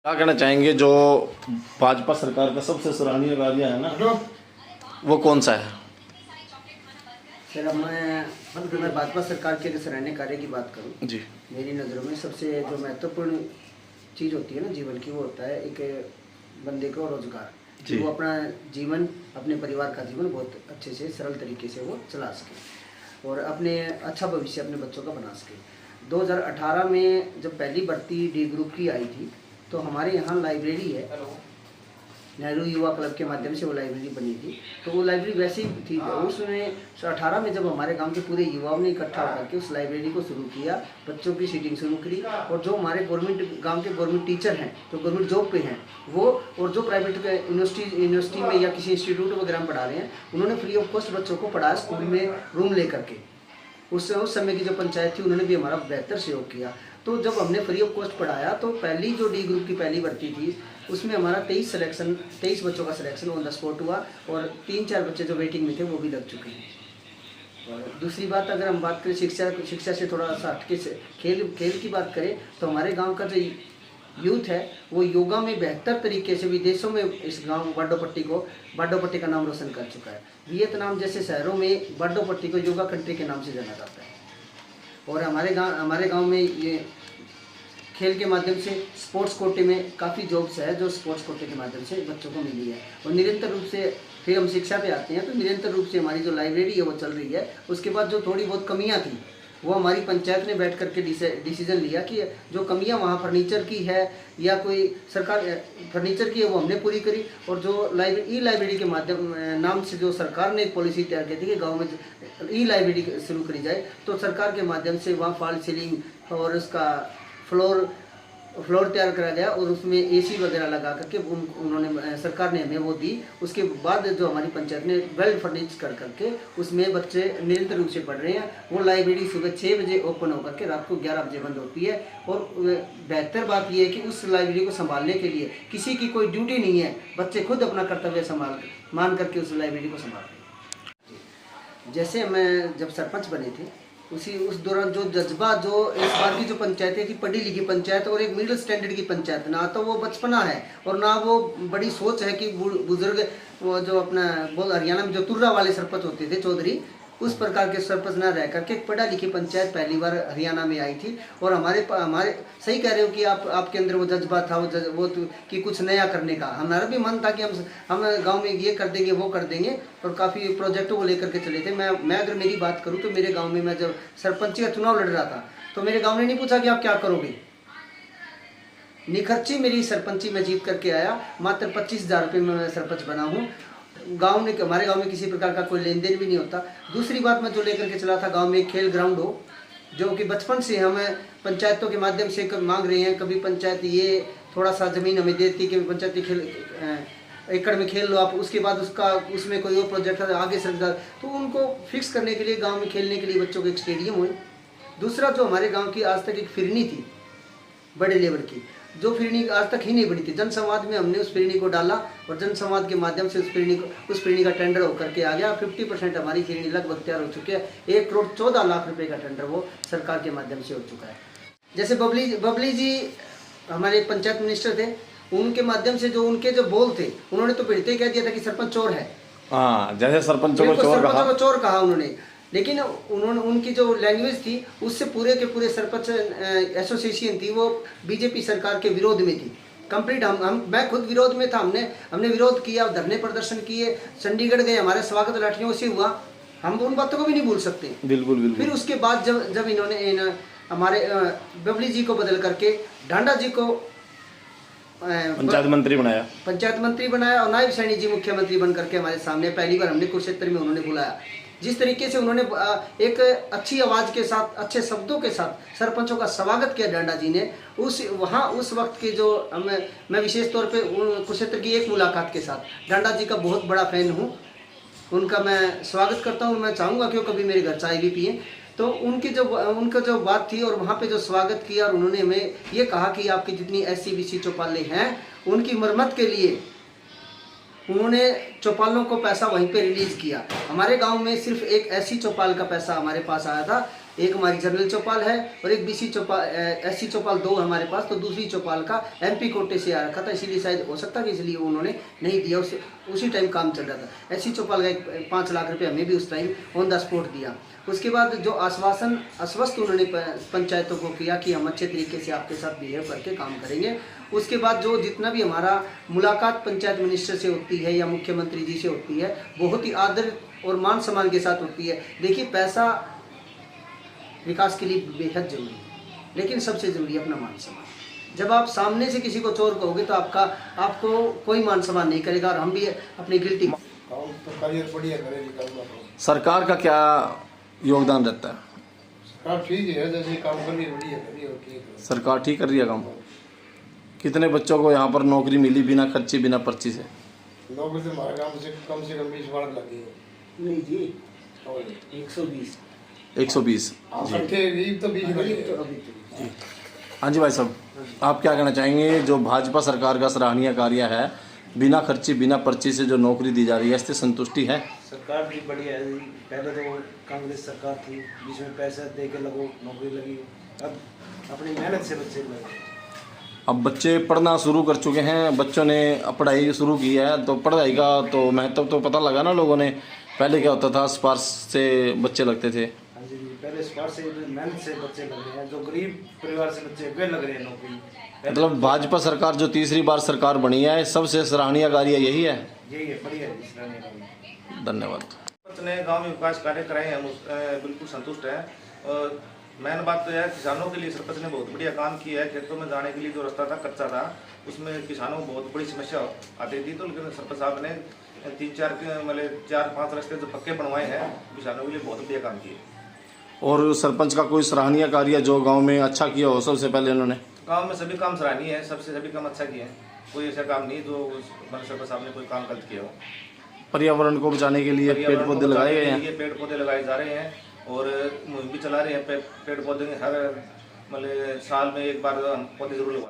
क्या कहना चाहेंगे जो भाजपा सरकार का सबसे सराहनीय कार्य है ना, वो कौन सा है? सर मैं भाजपा सरकार के सराहनीय कार्य की बात करूं जी, मेरी नज़रों में सबसे जो महत्वपूर्ण चीज़ होती है ना जीवन की, वो होता है एक बंदे को रोजगार। जी। वो अपना जीवन, अपने परिवार का जीवन बहुत अच्छे से सरल तरीके से वो चला सके और अपने अच्छा भविष्य अपने बच्चों का बना सके। 2018 में जब पहली भर्ती डी ग्रुप की आई थी तो हमारे यहाँ लाइब्रेरी है, नेहरू युवा क्लब के माध्यम से वो लाइब्रेरी बनी थी। तो वो लाइब्रेरी वैसी थी, उसमें 18 में जब हमारे गांव के पूरे युवाओं ने इकट्ठा होकर के उस लाइब्रेरी को शुरू किया, बच्चों की सीटिंग शुरू करी और जो हमारे गांव के गवर्नमेंट टीचर हैं, जो गवर्नमेंट जॉब पे हैं वो, और जो प्राइवेट यूनिवर्सिटी में या किसी इंस्टीट्यूट वगैरह में पढ़ा रहे हैं, उन्होंने फ्री ऑफ कॉस्ट बच्चों को पढ़ाया स्कूल में रूम ले करके। उस समय की जो पंचायत थी उन्होंने भी हमारा बेहतर सहयोग किया। तो जब हमने फ्री ऑफ कॉस्ट पढ़ाया तो पहली जो डी ग्रुप की पहली भर्ती थी उसमें हमारा 23 बच्चों का सिलेक्शन ऑन द स्पॉट हुआ और 3-4 बच्चे जो वेटिंग में थे वो भी लग चुके हैं। और दूसरी बात, अगर हम बात करें शिक्षा से थोड़ा सा हटके से खेल की बात करें तो हमारे गांव का जो यूथ है वो योगा में बेहतर तरीके से विदेशों में इस गांव बाडोपट्टी का नाम रोशन कर चुका है। वियतनाम जैसे शहरों में बाडोपट्टी को योगा कंट्री के नाम से जाना जाता है। और हमारे गांव में ये खेल के माध्यम से स्पोर्ट्स कोटे में काफ़ी जॉब्स है जो स्पोर्ट्स कोटे के माध्यम से बच्चों को मिली है। और निरंतर रूप से फिर हम शिक्षा पे आते हैं तो निरंतर रूप से हमारी जो लाइब्रेरी है वो चल रही है। उसके बाद जो थोड़ी बहुत कमियां थी वो हमारी पंचायत ने बैठ करके डिसीजन लिया कि जो कमियां वहाँ फर्नीचर की है या कोई सरकार फर्नीचर की है वो हमने पूरी करी। और जो ई लाइब्रेरी के माध्यम नाम से जो सरकार ने एक पॉलिसी तैयार की थी कि गांव में ई लाइब्रेरी शुरू करी जाए, तो सरकार के माध्यम से वहाँ फॉल सीलिंग और उसका फ्लोर तैयार करा गया और उसमें एसी वगैरह लगा करके उन्होंने सरकार ने हमें वो दी। उसके बाद जो हमारी पंचायत ने वेल फर्निश कर करके उसमें बच्चे निरंतर रूप से पढ़ रहे हैं। वो लाइब्रेरी सुबह 6 बजे ओपन होकर के रात को 11 बजे बंद होती है। और बेहतर बात यह है कि उस लाइब्रेरी को संभालने के लिए किसी की कोई ड्यूटी नहीं है, बच्चे खुद अपना कर्तव्य मान करके उस लाइब्रेरी को संभालते हैं। जैसे मैं जब सरपंच बने थे उस दौरान जो जज्बा, जो इस बार की जो पंचायतें की पढ़ी लिखी पंचायत और एक मिडिल स्टैंडर्ड की पंचायत, ना तो वो बचपना है और ना वो बड़ी सोच है कि बुजुर्ग वो जो अपना हरियाणा में जो तुर्रा वाले सरपंच होते थे चौधरी, उस प्रकार के सरपंच ना रह करके एक पढ़ा लिखी पंचायत पहली बार हरियाणा में आई थी। और हमारे सही कह रहे हो कि आपके अंदर वो जज्बा था, वो कि कुछ नया करने का। हमारा भी मन था कि हम गांव में ये कर देंगे वो कर देंगे और काफ़ी प्रोजेक्टों को लेकर के चले थे। मैं अगर मेरी बात करूँ तो मेरे गाँव में मैं जब सरपंची का चुनाव लड़ रहा था तो मेरे गाँव ने नहीं पूछा कि आप क्या करोगे। निखर्ची मेरी सरपंची में जीत करके आया, मात्र 25,000 रुपये में मैं सरपंच बना हूँ। हमारे गांव में किसी प्रकार का कोई लेन देन भी नहीं होता। दूसरी बात, मैं जो लेकर के चला था गांव में खेल ग्राउंड हो, जो कि बचपन से हम पंचायतों के माध्यम से मांग रहे हैं। कभी पंचायत ये थोड़ा सा ज़मीन हमें देती कि पंचायती खेल एकड़ में खेल लो आप, उसके बाद उसमें कोई और प्रोजेक्ट आगे चल जाए तो उनको फिक्स करने के लिए गाँव में खेलने के लिए बच्चों को एक स्टेडियम हो। दूसरा, जो हमारे गाँव की आज तक एक फिरनी थी बड़े लेवल की, जो फिरनी आज तक ही नहीं बनी थी, जन संवाद में हमने उस फिरनी को डाला और जन संवाद के माध्यम से उस फिरनी का टेंडर होकर के आ गया। 50% हमारी फिरनी लगभग तैयार हो चुकी है। 1,14,00,000 रुपए का टेंडर वो सरकार के माध्यम से हो चुका है। जैसे बबली जी हमारे पंचायत मिनिस्टर थे, उनके माध्यम से जो उनके जो बोल थे, उन्होंने तो पीड़ित कह दिया था कि सरपंच चोर है। हाँ, जैसे सरपंचों को चोर कहा उन्होंने, लेकिन उनकी जो लैंग्वेज थी उससे पूरे के पूरे सरपंच एसोसिएशन थी वो बीजेपी सरकार के विरोध में थी कंप्लीट। मैं खुद विरोध में था। हमने विरोध किया, धरने प्रदर्शन किए, चंडीगढ़ गए, हमारा स्वागत लाठियों से हुआ। हम उन बातों को भी नहीं भूल सकते। बिल्कुल। फिर उसके बाद जब इन्होंने हमारे बबली जी को बदल करके ढांडा जी को पंचायत मंत्री बनाया और नायब सैनी जी मुख्यमंत्री बन करके हमारे सामने पहली बार हमने कुरुक्षेत्र में उन्होंने बुलाया। जिस तरीके से उन्होंने एक अच्छी आवाज़ के साथ, अच्छे शब्दों के साथ सरपंचों का स्वागत किया डांडा जी ने, उस वक्त के जो मैं विशेष तौर पे कुरुक्षेत्र की एक मुलाकात के साथ डांडा जी का बहुत बड़ा फैन हूँ। उनका मैं स्वागत करता हूँ। मैं चाहूँगा कि वो कभी मेरे घर चाय भी पिए। तो उनका जो बात थी और वहाँ पे जो स्वागत किया और उन्होंने हमें ये कहा कि आपकी जितनी SC BC चौपालें हैं उनकी मरम्मत के लिए उन्होंने चौपालों को पैसा वहीं पे रिलीज किया। हमारे गांव में सिर्फ एक ऐसी चौपाल का पैसा हमारे पास आया था एक हमारी जनरल चौपाल है और एक BC चौपाल, SC चौपाल 2 हमारे पास। तो दूसरी चौपाल का MP कोटे से आ रखा था, इसीलिए शायद हो सकता कि इसलिए उन्होंने नहीं दिया, उसी टाइम काम चल रहा था। SC चौपाल का 5 लाख रुपये हमें भी उस टाइम ऑन द स्पॉट दिया। उसके बाद जो आश्वस्त उन्होंने पंचायतों को किया कि हम अच्छे तरीके से आपके साथ बिहेव करके काम करेंगे। उसके बाद जो जितना भी हमारा मुलाकात पंचायत मिनिस्टर से होती है या मुख्यमंत्री जी से होती है, बहुत ही आदर और मान सम्मान के साथ होती है। देखिए, पैसा विकास के लिए बेहद जरूरी है, लेकिन सबसे जरूरी है अपना मान सम्मान। जब आप सामने से किसी को चोर कहोगे तो आपको कोई मान सम्मान नहीं करेगा, और हम भी अपनी गिल्टी। सरकार का क्या योगदान रहता है? सरकार ठीक है, जैसे काम कर रही है बढ़िया कर रही है, और ठीक है। सरकार ठीक कर रही है काम। कितने बच्चों को यहाँ पर नौकरी मिली बिना खर्ची बिना पर्ची से? नौकरी से हमारे काम से कम 20 बार लगी है। नहीं जी, 120 120 तो 20 लगी है। हाँ जी भाई साहब, आप क्या कहना चाहेंगे? जो भाजपा सरकार का सराहनीय कार्य है, बिना खर्ची बिना पर्ची से जो नौकरी दी जा रही है, इससे संतुष्टि है? सरकार भी बढ़िया है। पहले तो कांग्रेस सरकार थी जिसमें पैसा दे के लगो नौकरी लगी, अब अपनी मेहनत से बच्चे लगे। अब बच्चे पढ़ना शुरू कर चुके हैं, बच्चों ने पढ़ाई शुरू की है, तो पढ़ाई का तो महत्व तो पता लगा ना लोगों ने। पहले क्या होता था, सिफारिश से बच्चे लगते थे। हाँ जी, पहले सिफारिश से मेहनत से बच्चे लग रहे हैं, जो गरीब परिवार से बच्चे वे लग रहे हैं नौकरी। मतलब भाजपा सरकार जो तीसरी बार सरकार बनी है, सबसे सराहनीय कार्य यही है। यही है, बढ़िया है। धन्यवाद। सरपंच ने गांव में विकास कार्य कराए हैं, हम बिल्कुल संतुष्ट हैं। और मेन बात तो यह है, किसानों के लिए सरपंच ने बहुत बढ़िया काम किया है। खेतों में जाने के लिए जो रास्ता था कच्चा था, उसमें किसानों को बहुत बड़ी समस्या आती थी, तो लेकिन सरपंच साहब ने 4-5 रास्ते जो पक्के बनवाए हैं, किसानों के लिए बहुत बढ़िया काम किए। और सरपंच का कोई सराहनीय कार्य जो गांव में अच्छा किया हो सबसे पहले उन्होंने? गांव में सभी काम सराहनीय है, सभी काम अच्छा किए हैं। कोई ऐसा काम नहीं जो सरपंच साहब ने कोई काम गलत किया हो। पर्यावरण को बचाने के लिए पेड़ पौधे लगाए गए हैं, पेड़ पौधे लगाए जा रहे हैं, और मुहिम भी चला रहे हैं। पेड़ पौधे हर साल में एक बार हम पौधे जरूर लगाए।